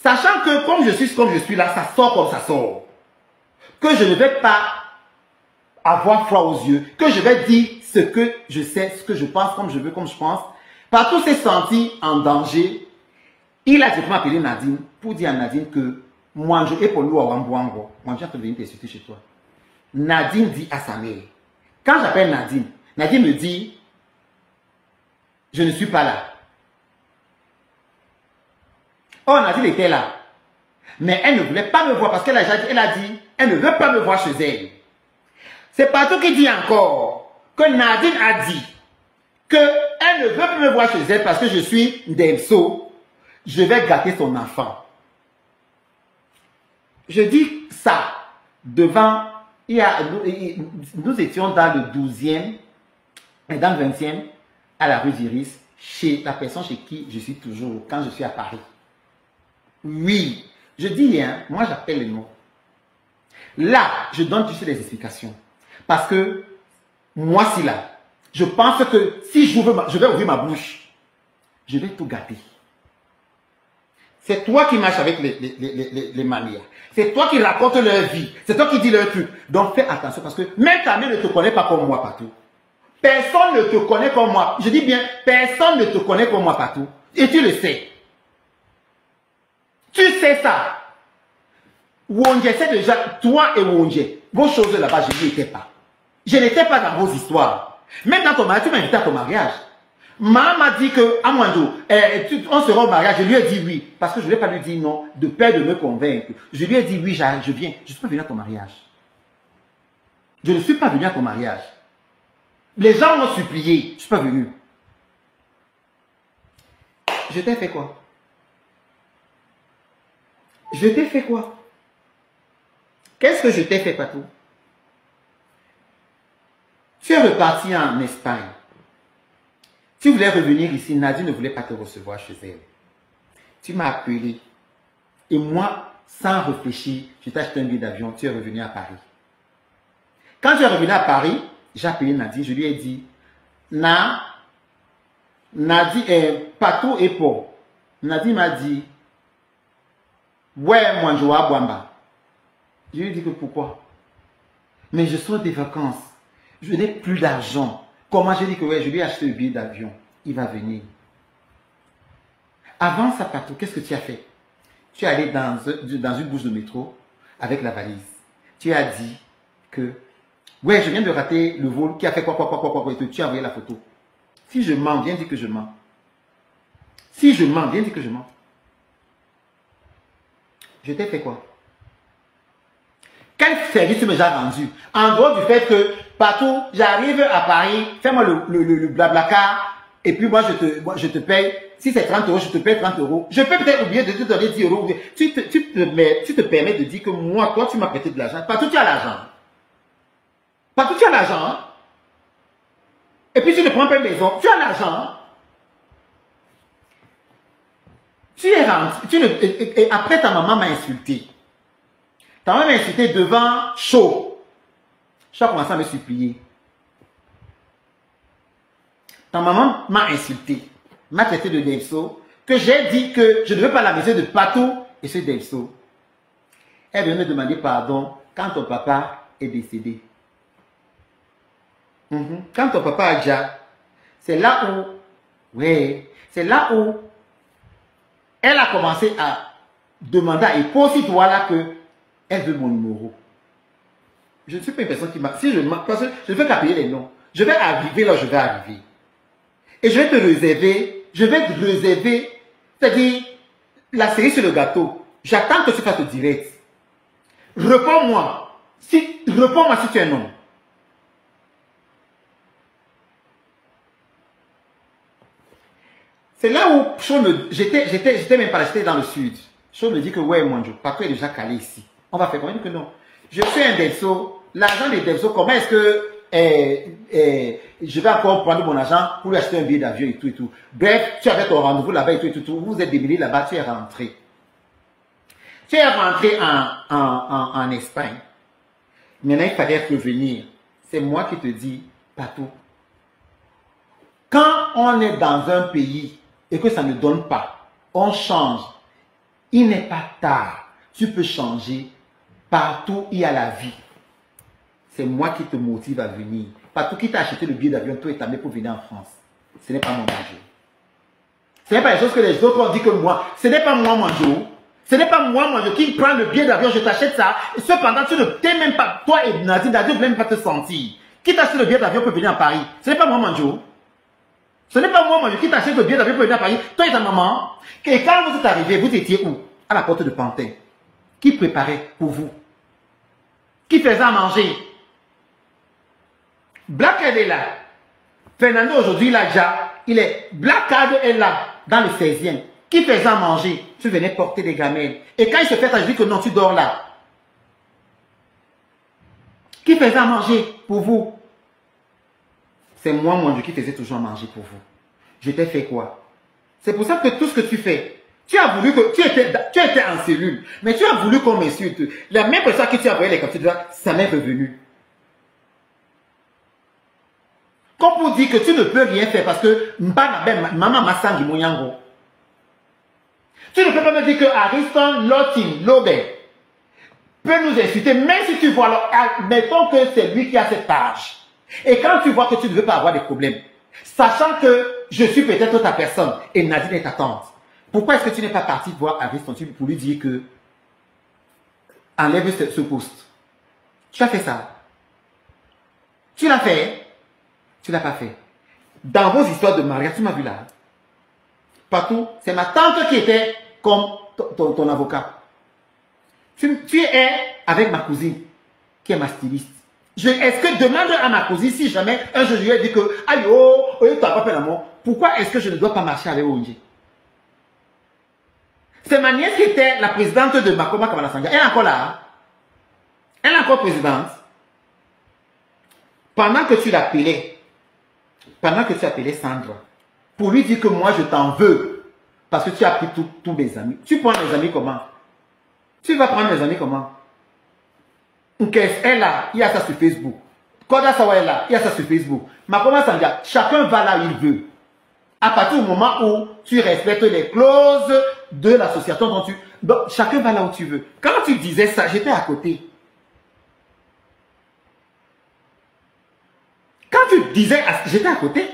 Sachant que comme je suis là, ça sort comme ça sort. Que je ne vais pas avoir froid aux yeux, que je vais dire ce que je sais, ce que je pense, comme je veux, comme je pense. Partout s'est senti en danger. Il a directement appelé Nadine pour dire à Nadine que moi, je vais pour nous à Wambouango. Moi, je vais venir t'insulter chez toi. Nadine dit à sa mère. Quand j'appelle Nadine, Nadine me dit, je ne suis pas là. Oh, Nadine était là. Mais elle ne voulait pas me voir parce qu'elle a dit, elle ne veut pas me voir chez elle. C'est Patou qui dit encore que Nadine a dit qu'elle ne veut pas me voir chez elle parce que je suis Demso. Je vais gâter son enfant. Je dis ça devant, nous étions dans le 12e et dans le 20e à la rue d'Iris, chez la personne chez qui je suis toujours quand je suis à Paris. Oui, je dis rien, moi j'appelle les noms. Là, je donne juste des explications. Parce que, moi si là, je pense que si je vais ouvrir ma bouche, je vais tout gâter. C'est toi qui marches avec les manières. C'est toi qui racontes leur vie. C'est toi qui dis leur truc. Donc fais attention parce que même ta mère ne te connaît pas comme moi partout. Personne ne te connaît comme moi. Je dis bien, personne ne te connaît comme moi partout. Et tu le sais. Tu sais ça. Wonje, c'est déjà, toi et Wonje, vos choses là-bas, je n'y étais pas. Je n'étais pas dans vos histoires. Même dans ton mariage, tu m'as invité à ton mariage. Maman m'a dit que, Amando, on sera au mariage. Je lui ai dit oui. Parce que je ne lui ai pas lui dire non, de peur de me convaincre. Je lui ai dit oui, je viens. Je ne suis pas venu à ton mariage. Je ne suis pas venu à ton mariage. Les gens m'ont supplié. Je ne suis pas venu. Je t'ai fait quoi? Je t'ai fait quoi? Qu'est-ce que je t'ai fait, Patou? Tu es reparti en Espagne. Tu voulais revenir ici, Nadine ne voulait pas te recevoir chez elle. Tu m'as appelé. Et moi, sans réfléchir, je t'ai acheté un billet d'avion, tu es revenu à Paris. Quand tu es revenu à Paris, j'ai appelé Nadine, je lui ai dit, Nadine, Patou et Paul. Nadine m'a dit, ouais, moi, je vais à Bouamba. Je lui ai dit que pourquoi? Mais je sors des vacances. Je n'ai plus d'argent. Comment j'ai dit que ouais, je lui ai acheté le billet d'avion. Il va venir. Avant ça, Patou, qu'est-ce que tu as fait? Tu es allé dans une bouche de métro avec la valise. Tu as dit que ouais, je viens de rater le vol. Qui a fait quoi, et tu as envoyé la photo. Si je mens, viens dire que je mens. Si je mens, viens dire que je mens. Je t'ai fait quoi? Quel service tu me as rendu? En dehors du fait que, partout, j'arrive à Paris, fais-moi le blablacar, et puis moi je te paye, si c'est 30 euros, je te paye 30 euros. Je peux peut-être oublier de te donner 10 euros. Tu te permets de dire que moi, toi, tu m'as prêté de l'argent. Partout, tu as l'argent. Partout, tu as l'argent. Hein? Et puis, tu ne prends pas une maison. Tu as l'argent. Hein? Tu es rentré. Et après, ta maman m'a insulté. Ta maman m'a insulté devant chaud. Je a commencé à me supplier. Ta maman m'a insulté. M'a traité de Delso. Que j'ai dit que je ne veux pas la maison de Patou et ce Delso. Elle vient me demander pardon quand ton papa est décédé. Quand ton papa a déjà, c'est là où, ouais, c'est là où elle a commencé à demander à Epo, si toi là que elle veut mon numéro. Je ne suis pas une personne qui m'a, si je mens, parce que je ne veux qu'à payer les noms. Je vais arriver là où je vais arriver. Et je vais te réserver, c'est-à-dire la cerise sur le gâteau. J'attends que tu fasses le direct. Réponds-moi si tu es un homme. C'est là où j'étais même pas resté dans le sud. Chose me dit que ouais, mon Dieu, Patou est déjà calé ici. On va faire comment? Il dit que non. Je suis un Delso. L'argent des Delso, comment est-ce que je vais encore prendre mon argent pour lui acheter un billet d'avion et tout et tout. Bref, tu avais ton rendez-vous là-bas et tout et tout. Vous vous êtes démêlés là-bas, tu es rentré. Tu es rentré en Espagne. Maintenant, il fallait revenir. C'est moi qui te dis, Patou. Quand on est dans un pays et que ça ne donne pas, on change. Il n'est pas tard. Tu peux changer. Partout, il y a la vie. C'est moi qui te motive à venir. Partout qui t'a acheté le billet d'avion, toi et ta mère pour venir en France. Ce n'est pas mon enjeu. Ce n'est pas les choses que les autres ont dit que moi. Ce n'est pas moi, Manjo. Ce n'est pas moi, Manjo, qui prend le billet d'avion, je t'achète ça. Et cependant, tu ne t'es même pas, toi et Nadine, Nadine ne peut même pas te sentir. Qui t'achète le billet d'avion pour venir à Paris? Ce n'est pas moi, Manjo. Ce n'est pas moi, Manjo, qui t'achète le billet d'avion pour venir à Paris. Toi et ta maman. Et quand vous êtes arrivés, vous étiez où? À la porte de Pantin. Qui préparait pour vous? Qui faisait à manger? Black Card est là. Fernando aujourd'hui, là déjà, il est. Black Card est là, dans le 16e. Qui faisait à manger? Tu venais porter des gamelles. Et quand il se fait, je dis que non, tu dors là. Qui faisait à manger pour vous? C'est moi, Manjo, qui faisais toujours à manger pour vous. Je t'ai fait quoi? C'est pour ça que tout ce que tu fais, tu as voulu que. Tu étais en cellule, mais tu as voulu qu'on m'insulte. La même personne qui tu as envoyé les captures, ça m'est revenu. Comme pour dire que tu ne peux rien faire parce que maman m'a sangi moyango. Tu ne peux pas me dire que Ariston, Lotin, Lobé peut nous insulter, même si tu vois, alors, admettons que c'est lui qui a cette tâche. Et quand tu vois que tu ne veux pas avoir des problèmes, sachant que je suis peut-être ta personne et Nadine est ta tante, pourquoi est-ce que tu n'es pas parti voir Ariston pour lui dire que enlève ce poste? Tu as fait ça. Tu l'as fait. Tu ne l'as pas fait. Dans vos histoires de mariage, tu m'as vu là. Partout, c'est ma tante qui était comme ton avocat. Tu es avec ma cousine, qui est ma styliste. Est-ce que demande à ma cousine si jamais un jour je lui ai dit que aïe oh, tu n'as pas fait l'amour, pourquoi est-ce que je ne dois pas marcher avec ONG? C'est ma nièce qui était la présidente de Makoma Kamala Sanga. Elle est encore là. Hein? Elle est encore présidente. Pendant que tu l'appelais, Sandra, pour lui dire que moi je t'en veux, parce que tu as pris tous mes amis. Tu prends mes amis comment? Tu vas prendre mes amis comment? Nkes est là, il y a ça sur Facebook. Koda Sawa est là, il y a ça sur Facebook. Makoma Sanga, chacun va là où il veut. À partir du moment où tu respectes les clauses de l'association dont tu... Donc, chacun va là où tu veux. Quand tu disais ça, j'étais à côté. Quand tu disais, j'étais à côté.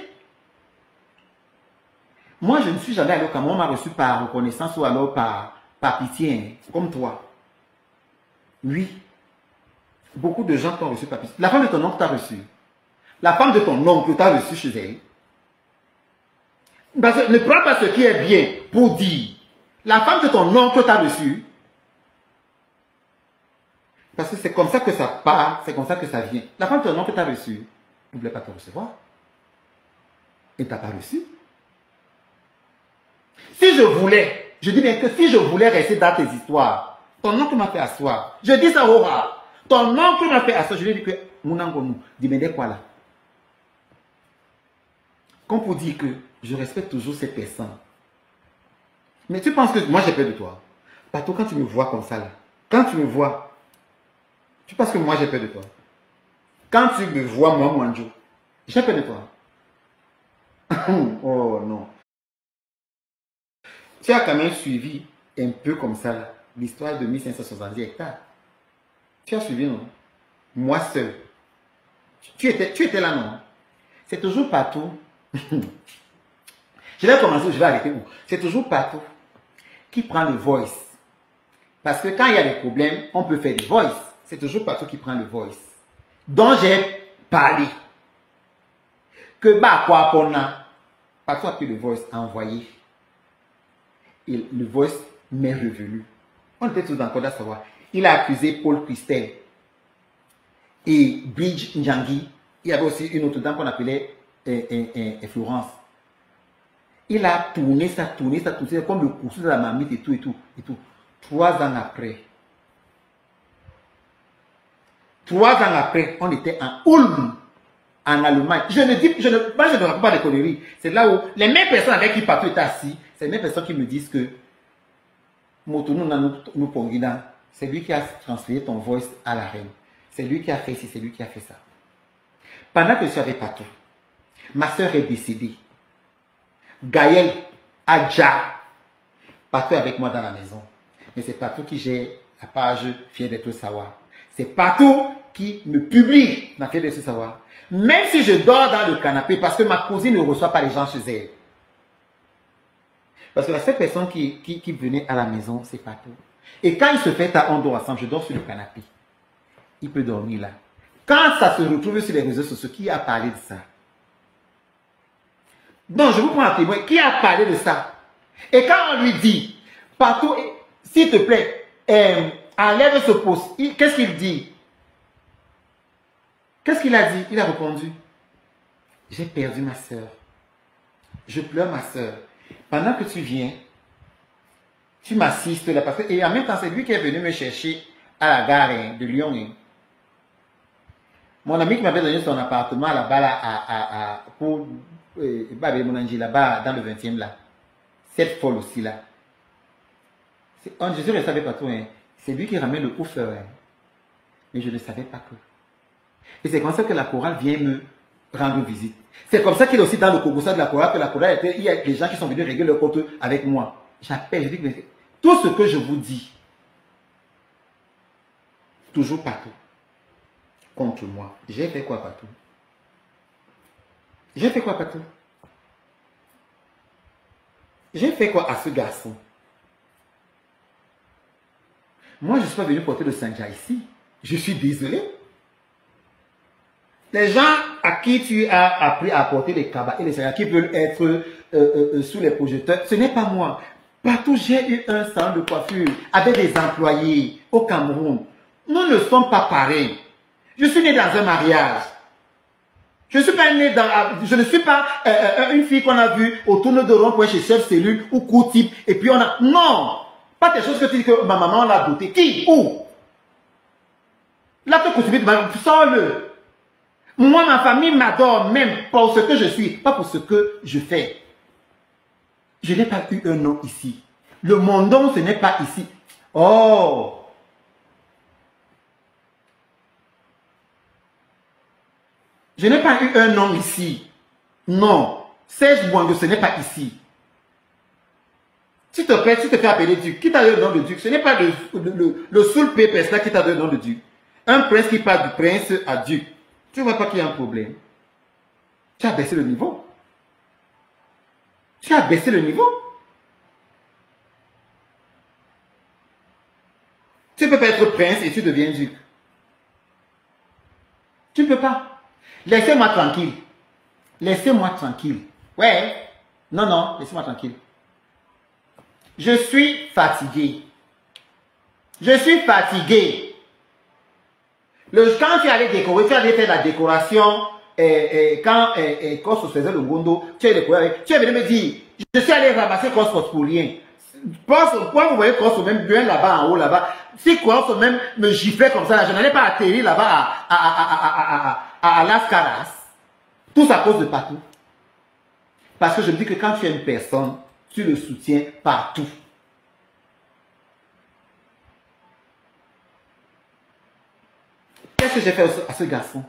Moi, je ne suis jamais allé au Cameroun, on m'a reçu par reconnaissance ou alors par pitié, hein, comme toi. Oui. Beaucoup de gens t'ont reçu par pitié. La femme de ton oncle t'a reçu. La femme de ton oncle t'a reçu chez elle. Parce que ne prends pas ce qui est bien pour dire. La femme de ton oncle t'a reçu. Parce que c'est comme ça que ça part, c'est comme ça que ça vient. La femme de ton oncle t'a reçu. Ne voulait pas te recevoir. Et t'as pas reçu. Si je voulais, je dis bien que si je voulais rester dans tes histoires, ton oncle m'a fait asseoir. Je dis ça au rat. Ton oncle m'a fait asseoir. Je lui ai dit que mon oncle, dis-moi quoi là. Comme pour dire que je respecte toujours cette personne. Mais tu penses que moi j'ai peur de toi. Parce que quand tu me vois comme ça là, quand tu me vois, tu penses que moi j'ai peur de toi. Quand tu me vois, moi, Manjo, j'ai peur de toi. Oh non. Tu as quand même suivi un peu comme ça l'histoire de 1570 hectares. Tu as suivi, non? Moi seul. Tu étais là, non? C'est toujours partout. Je vais commencer, je vais arrêter où? C'est toujours partout qui prend le voice. Parce que quand il y a des problèmes, on peut faire des voice. C'est toujours partout qui prend le voice. Dont j'ai parlé. Que bah quoi qu'on a. Partout a pris le voice à envoyer. Et le voice m'est revenu. On était tous dans le code à savoir. Il a accusé Paul Christel et Bridge Njangi. Il y avait aussi une autre dame qu'on appelait Florence. Il a tourné ça, comme le coussin de la mamite et tout. 3 ans après. 3 ans après, on était en Ulm, en Allemagne. Je ne raconte pas des conneries. C'est là où les mêmes personnes avec qui Patou est assis, c'est les mêmes personnes qui me disent que Motonou nous Pongina, c'est lui qui a transféré ton voice à la reine. C'est lui qui a fait ci, c'est lui qui a fait ça. Pendant que je suis avec Patou, ma soeur est décédée. Gaël Adja, Patou est avec moi dans la maison. Mais c'est Patou qui gère la page Fier d'être savoir. C'est Patou qui me publie dans Fier d'être savoir. Même si je dors dans le canapé, parce que ma cousine ne reçoit pas les gens chez elle. Parce que la seule personne qui venait à la maison, c'est Patou. Et quand il se fait à on dort ensemble, je dors sur le canapé. Il peut dormir là. Quand ça se retrouve sur les réseaux sociaux, qui a parlé de ça? Donc, je vous prends un témoin. Qui a parlé de ça? Et quand on lui dit, Patou, s'il te plaît, enlève ce poste, qu'est-ce qu'il dit? Qu'est-ce qu'il a dit? Il a répondu, j'ai perdu ma soeur. Je pleure ma soeur. Pendant que tu viens, tu m'assistes là. Parce que, et en même temps, c'est lui qui est venu me chercher à la gare de Lyon. Mon ami qui m'avait donné son appartement là-bas, là, pour mon ange là-bas, dans le 20e là. Cette folle aussi là. Je suis resté avec Patou. C'est lui qui ramène le coffre. Mais je ne savais pas que. Et c'est comme ça que la chorale vient me rendre visite. C'est comme ça qu'il est aussi dans le Kogosa de la chorale, que la chorale était, il y a des gens qui sont venus régler leur compte avec moi. J'appelle, je dis que tout ce que je vous dis, toujours Patou, contre moi. J'ai fait quoi, Patou? J'ai fait quoi, Patou? J'ai fait quoi à ce garçon? Moi, je ne suis pas venu porter le Sanja ici. Je suis désolé. Les gens à qui tu as appris à porter les cabas et les Sanja qui veulent être sous les projecteurs, ce n'est pas moi. Partout, j'ai eu un salon de coiffure avec des employés au Cameroun. Nous ne sommes pas pareils. Je suis né dans un mariage. Je ne suis pas une fille qu'on a vue au tournoi de rond-point chez chef cellule ou coup type. Et puis on a... Non! Pas des choses que tu dis que ma maman l'a dotée. Qui? Où? Là, tu continues de sors-le. Moi, ma famille m'adore même pour ce que je suis, pas pour ce que je fais. Je n'ai pas eu un nom ici. Le mondon, ce n'est pas ici. Oh! Je n'ai pas eu un nom ici. Non. Serge Bouango, ce n'est pas ici. S'il te plaît, tu te fais appeler Duc. Qui t'a donné le nom de Duc? Ce n'est pas le soul papers là qui t'a donné le nom de Duc. Un prince qui passe du prince à Duc. Tu ne vois pas qu'il y a un problème. Tu as baissé le niveau. Tu as baissé le niveau. Tu ne peux pas être prince et tu deviens duc. Tu ne peux pas. Laissez-moi tranquille. Laissez-moi tranquille. Ouais. Non, non, laissez-moi tranquille. Je suis fatigué. Je suis fatigué. Quand tu allais décorer, tu allais faire la décoration, quand Cosmos faisait le gondo, tu es venu me dire, je suis allé ramasser Cosmos pour rien. Pourquoi vous voyez Cosmos même bien là-bas, en haut, là-bas? Si Cosmos même me giflait comme ça, je n'allais pas atterrir là-bas à Las Caras. Tout ça à cause de Patou. Parce que je me dis que quand tu es une personne, tu le soutiens partout. Qu'est-ce que j'ai fait à ce garçon?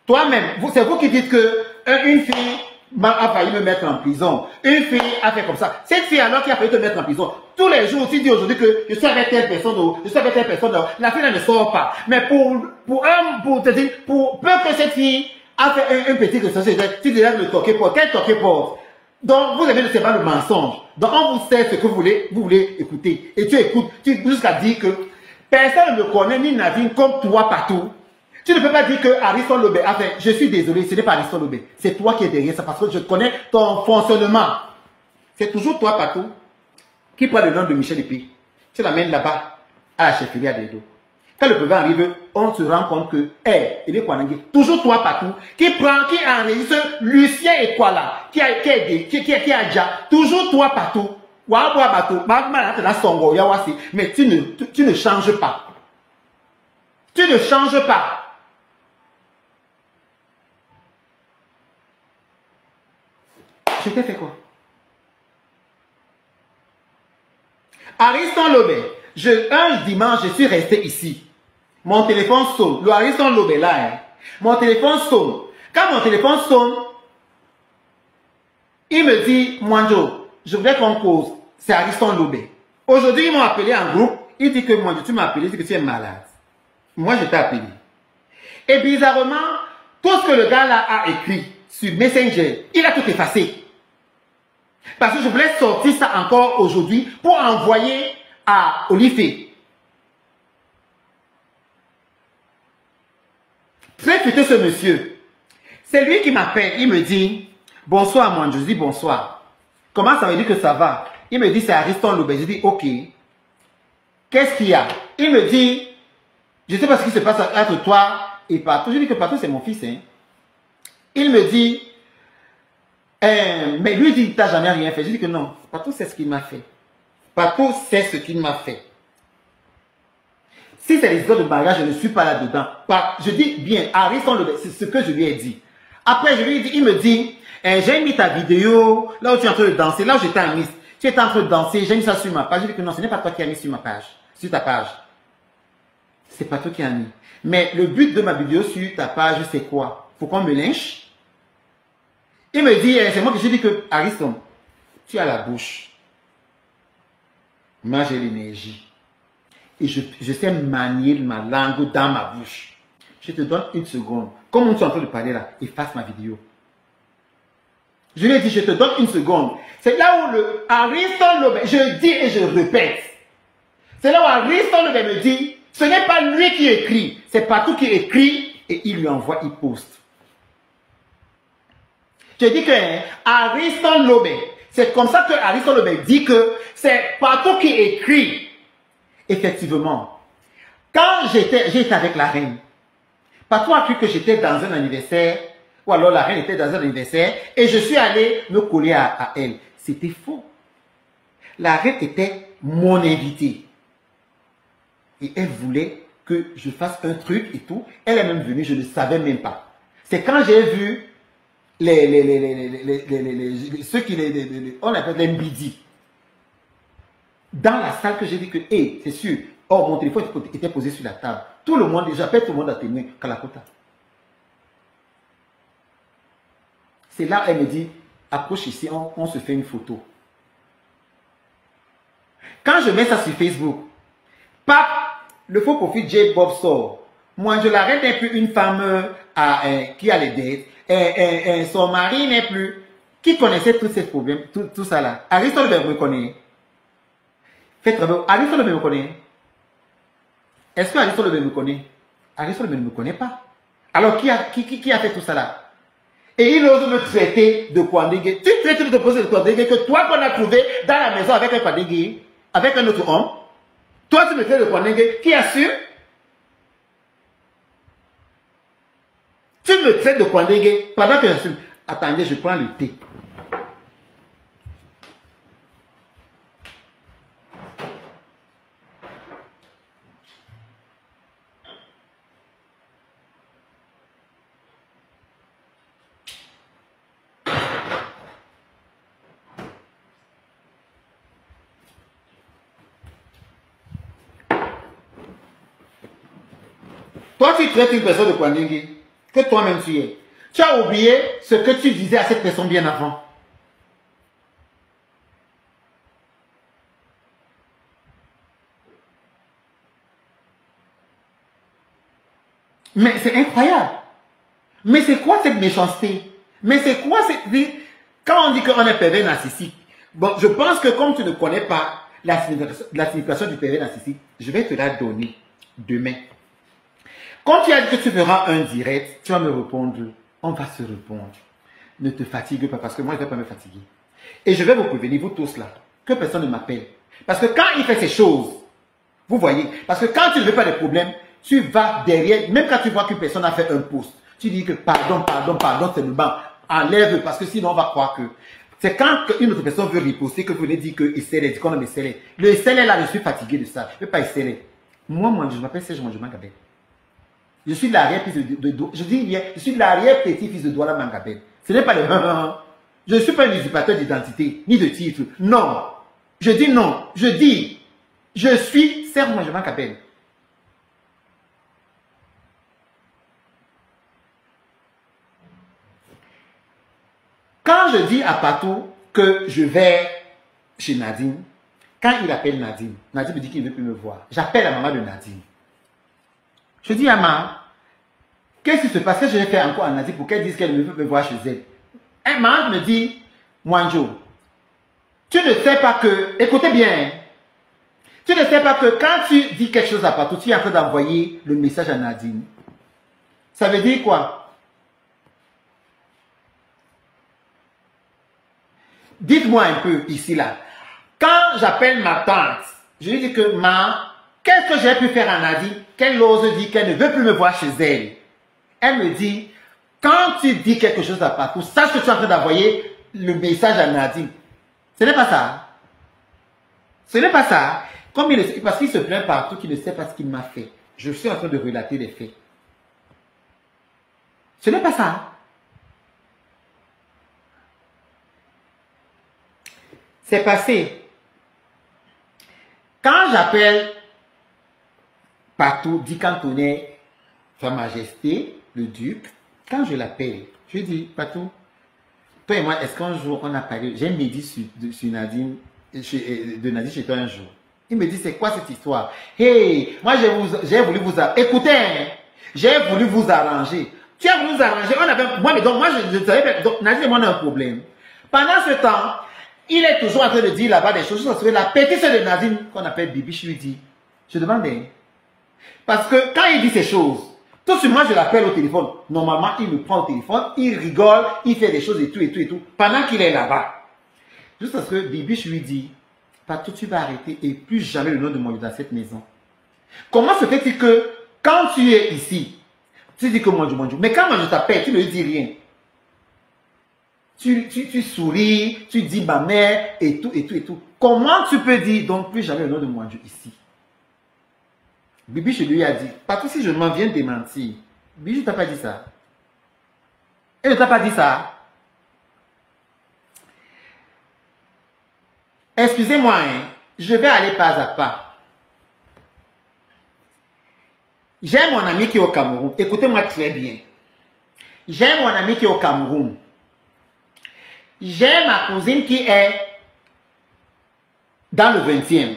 Toi-même, c'est vous qui dites que une fille a failli me mettre en prison. Une fille a fait comme ça. Cette fille alors qui a failli te mettre en prison, tous les jours, tu dis aujourd'hui que je suis avec telle personne, je suis avec telle personne, la fille ne sort pas. Mais pour peu que cette fille a fait un petit société, tu dirais le toquer porte. Quel toquer porte? Donc, vous avez ne sais pas le mensonge. Donc, on vous sait ce que vous voulez écouter. Et tu écoutes, jusqu'à dire que personne ne me connaît ni Nadine comme toi partout. Tu ne peux pas dire que Ariston Lobé a fait. Je suis désolé, ce n'est pas Ariston Lobé. C'est toi qui es derrière ça parce que je connais ton fonctionnement. C'est toujours toi partout qui prend le nom de Michel Épée. Tu l'amènes là-bas à la chefferie à Dedo. Quand le président arrive, on se rend compte que, il est Kwanangé. Toujours toi partout qui enregistre Lucien et quoi là, qui a déjà. Toujours toi partout. Mais tu ne changes pas. Tu ne changes pas. Je t'ai fait quoi? Ariston Lobé, un dimanche, je suis resté ici. Mon téléphone sonne. Le Ariston Lobé là, hein. Mon téléphone sonne. Quand mon téléphone sonne, il me dit, Mwanjo, je voudrais qu'on cause. C'est Ariston Lobé. Aujourd'hui, ils m'ont appelé en groupe. Il dit que moi, tu m'as appelé, c'est que tu es malade. Moi, je t'ai appelé. Et bizarrement, tout ce que le gars là a écrit sur Messenger, il a tout effacé. Parce que je voulais sortir ça encore aujourd'hui pour envoyer à Olivier. Très fêté ce monsieur. C'est lui qui m'appelle. Il me dit, bonsoir moi. Je dis bonsoir. Comment ça veut dire que ça va? Il me dit, c'est Ariston Lobé. Je dis, ok. Qu'est-ce qu'il y a? Il me dit, je ne sais pas ce qui se passe entre toi et Patou. Je dis que Patou, c'est mon fils. Hein. Il me dit, mais lui il dit, tu n'as jamais rien fait. Je dis que non, Patou, c'est ce qu'il m'a fait. Patou, c'est ce qu'il m'a fait. Si c'est l'histoire de mariage, je ne suis pas là-dedans. Je dis bien, Ariston Lobé, c'est ce que je lui ai dit. Après, je lui ai dit, il me dit, j'ai mis ta vidéo, là où tu es en train de danser, là où j'étais en Miss. Tu étais en train de danser, j'ai mis ça sur ma page. Je dis que non, ce n'est pas toi qui as mis sur ma page, sur ta page. C'est pas toi qui as mis. Mais le but de ma vidéo sur ta page, c'est quoi? Faut qu'on me lynche? Il me dit, c'est moi qui j'ai dit que, Ariston, tu as la bouche. Moi, j'ai l'énergie. Et je sais manier ma langue dans ma bouche. Je te donne une seconde. Comme on est en train de parler là, efface ma vidéo. Je lui ai dit, je te donne une seconde. C'est là où le Ariston Lobé, je dis et je répète. C'est là où Ariston Lobé me dit, ce n'est pas lui qui écrit, c'est Patou qui écrit et il lui envoie, il poste. Je dis que Ariston Lobé, c'est comme ça que Ariston Lobé dit que c'est Patou qui écrit. Effectivement, quand j'étais avec la reine, Patou a cru que j'étais dans un anniversaire, ou alors la reine était dans un anniversaire, et je suis allé me coller à elle. C'était faux. La reine était mon invitée. Et elle voulait que je fasse un truc et tout. Elle est même venue, je ne savais même pas. C'est quand j'ai vu ceux qui on appelle les mbidi dans la salle que j'ai dit que, hé, c'est sûr, oh, mon téléphone était posé sur la table. Tout le monde, j'appelle tout le monde à témoin, Kalakota. C'est là, elle me dit, approche ici, on se fait une photo. Quand je mets ça sur Facebook, pap, le faux profil J. Bob sort. Moi, je l'arrête n'est plus une femme qui a les dettes. Son mari n'est plus. Qui connaissait tous ces problèmes, tout ça là? Ariston Lobé me connaît. Faites très bien. Ariston Lobé me connaît. Est-ce que Ariston Lobé me connaît? Ariston Lobé ne me connaît pas. Alors, qui a fait tout ça là? Et il ose me traiter de Kwandégué. Tu traites de poser de Kwandégué que toi qu'on a trouvé dans la maison avec un Kwandégué, avec un autre homme. Toi, tu me traites de Kwandégué. Qui assure? Tu me traites de Kwandégué pendant que j'assume. Attendez, je prends le thé. Toi, tu traites une personne de Kwandégué que toi-même tu es. Tu as oublié ce que tu disais à cette personne bien avant. Mais c'est incroyable. Mais c'est quoi cette méchanceté? Mais c'est quoi cette... Quand on dit qu'on est pervers narcissique, bon, je pense que comme tu ne connais pas la signification du pervers narcissique, je vais te la donner demain. Quand tu as dit que tu feras un direct, tu vas me répondre, on va se répondre. Ne te fatigue pas parce que moi je ne vais pas me fatiguer. Et je vais vous prévenir, vous tous là, que personne ne m'appelle. Parce que quand il fait ces choses, vous voyez, parce que quand tu ne veux pas de problème, tu vas derrière, même quand tu vois qu'une personne a fait un post, tu dis que pardon, c'est le banc, enlève parce que sinon on va croire que... C'est quand une autre personne veut riposter que vous venez dire que essayez, qu'on a essayé. Le essayé là, je suis fatigué de ça. Je ne veux pas essayer. Moi, je m'appelle Serge Manjouman Gabel. Je suis l'arrière-petit je dis bien, je suis l'arrière-petit-fils de Douala Mangabel. Ce n'est pas le... Je ne suis pas un usurpateur d'identité, ni de titre. Non. Je dis non. Je dis, je suis Serge Manjouman Gabel. Quand je dis à Patou que je vais chez Nadine, Quand il appelle Nadine, Nadine me dit qu'il ne veut plus me voir. J'appelle la maman de Nadine. Je dis à maman, qu'est-ce qui se passe? Qu'est-ce que je vais faire encore à Nadine pour qu'elle dise qu'elle ne veut plus me voir chez elle? Et maman me dit, Mwanjo, tu ne sais pas que, écoutez bien, tu ne sais pas que quand tu dis quelque chose à Patou, tu es en train d'envoyer le message à Nadine. Ça veut dire quoi? Dites-moi un peu ici, là. Quand j'appelle ma tante, je lui dis que, qu'est-ce que j'ai pu faire à Nadine qu'elle ose dire qu'elle ne veut plus me voir chez elle? Elle me dit, quand tu dis quelque chose à Patou, sache que tu es en train d'envoyer le message à Nadine. Ce n'est pas ça. Ce n'est pas ça. Comme parce qu'il se plaint partout qu'il ne sait pas ce qu'il m'a fait. Je suis en train de relater les faits. Ce n'est pas ça. C'est passé. Quand j'appelle Patou, dit cantonais, Sa Majesté, le Duc, quand je l'appelle, je dis, Patou, toi et moi, est-ce qu'un jour on a parlé, j'ai médit sur Nadine, de Nadine chez toi un jour. Il me dit, c'est quoi cette histoire? Hey, moi j'ai voulu vous arranger. Écoutez, hein, j'ai voulu vous arranger. Tu as voulu vous arranger. On avait, moi je savais, donc Nadine et moi on a un problème. Pendant ce temps, il est toujours en train de dire là-bas des choses. La petite sœur de Nadine, qu'on appelle Bibi, je lui dis, je demande, parce que quand il dit ces choses, tout ce moi je l'appelle au téléphone. Normalement, il me prend au téléphone, il rigole, il fait des choses et tout, pendant qu'il est là-bas. Juste parce que Bibi, je lui dis, Patou, tu vas arrêter et plus jamais le nom de mon Dieu dans cette maison. Comment se fait-il que quand tu es ici, tu dis que mon Dieu, mais quand moi je t'appelle, tu ne lui dis rien. Tu souris, tu dis ma mère et tout. Comment tu peux dire donc plus jamais le nom de mon Dieu ici? Bibi, je lui ai dit, Patou, si je m'en viens de démentir, Bibi, je ne t'ai pas dit ça. Elle ne t'a pas dit ça. Excusez-moi, hein, je vais aller pas à pas. J'ai mon ami qui est au Cameroun. Écoutez-moi très bien. J'ai mon ami qui est au Cameroun. J'ai ma cousine qui est dans le 20e.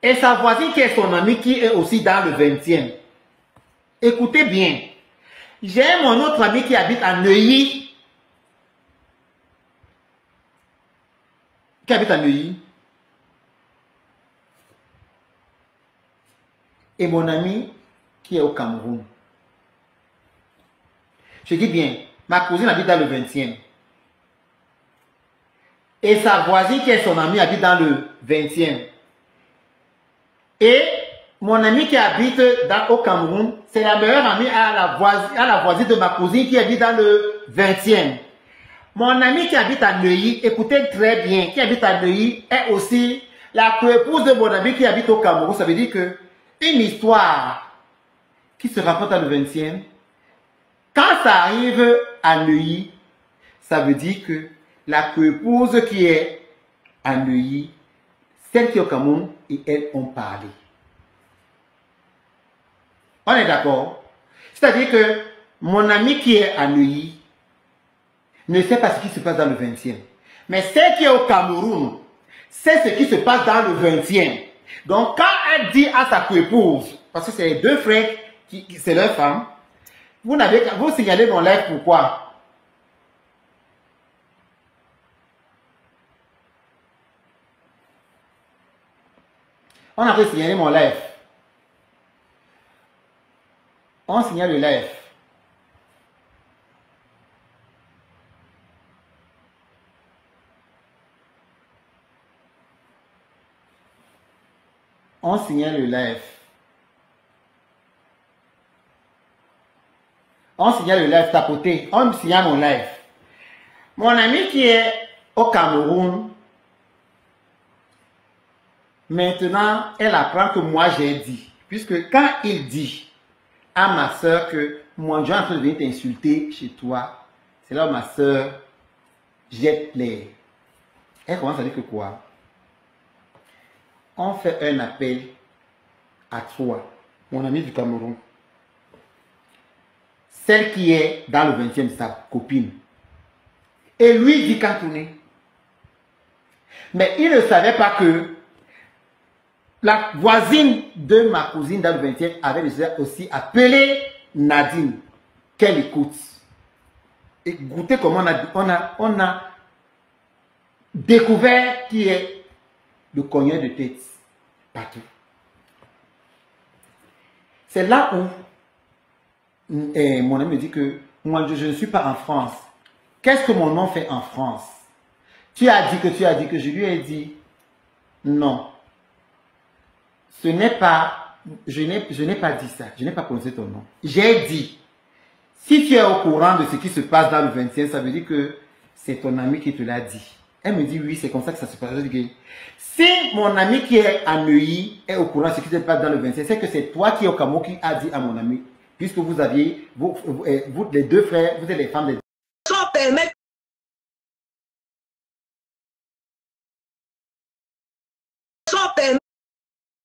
Et sa voisine qui est son amie qui est aussi dans le 20e. Écoutez bien. J'ai mon autre ami qui habite à Neuilly. Qui habite à Neuilly. Et mon ami qui est au Cameroun. Je dis bien, ma cousine habite dans le 20e. Et sa voisine qui est son amie habite dans le 20e. Et mon ami qui habite au Cameroun, c'est la meilleure amie à la voisine de ma cousine qui habite dans le 20e. Mon ami qui habite à Neuilly, écoutez très bien, qui habite à Neuilly, est aussi la coépouse de mon ami qui habite au Cameroun. Ça veut dire que une histoire qui se raconte dans le 20e, quand ça arrive à Neuilly, ça veut dire que la coépouse qui est à Neuilly, celle qui est au Cameroun, et elles ont parlé. On est d'accord? C'est-à-dire que mon ami qui est à Neuilly ne sait pas ce qui se passe dans le 20e. Mais celle qui est au Cameroun sait ce qui se passe dans le 20e. Donc quand elle dit à sa coépouse, parce que c'est les deux frères, c'est leur femme, vous signalez mon live pourquoi? On a fait signaler mon live. On signale le live. On signale le live. On signale le live, tapoter. On signale mon live. Mon ami qui est au Cameroun, maintenant, elle apprend que moi j'ai dit. Puisque quand il dit à ma soeur que moi je suis en train de venir t'insulter chez toi, c'est là où ma soeur jette l'air. Elle commence à dire que quoi? On fait un appel à toi, mon ami du Cameroun. Celle qui est dans le 20e, sa copine. Et lui dit cantonné. Mais il ne savait pas que la voisine de ma cousine dans le 20e avait déjà aussi appelé Nadine, qu'elle écoute. Et goûtez comment on a découvert qui est le cogneur de tête partout. C'est là où mon ami me dit que moi je ne suis pas en France. Qu'est-ce que mon nom fait en France? Tu as dit que je lui ai dit non. Ce n'est pas, je n'ai pas dit ça, je n'ai pas prononcé ton nom. J'ai dit, si tu es au courant de ce qui se passe dans le 20e, ça veut dire que c'est ton ami qui te l'a dit. Elle me dit oui, c'est comme ça que ça se passe. Si mon ami qui est à Neuilly est au courant de ce qui se passe dans le 20e, c'est que c'est toi qui es au Cameroun qui a dit à mon ami, puisque vous aviez, vous les deux frères, vous êtes les femmes des... Sans permettre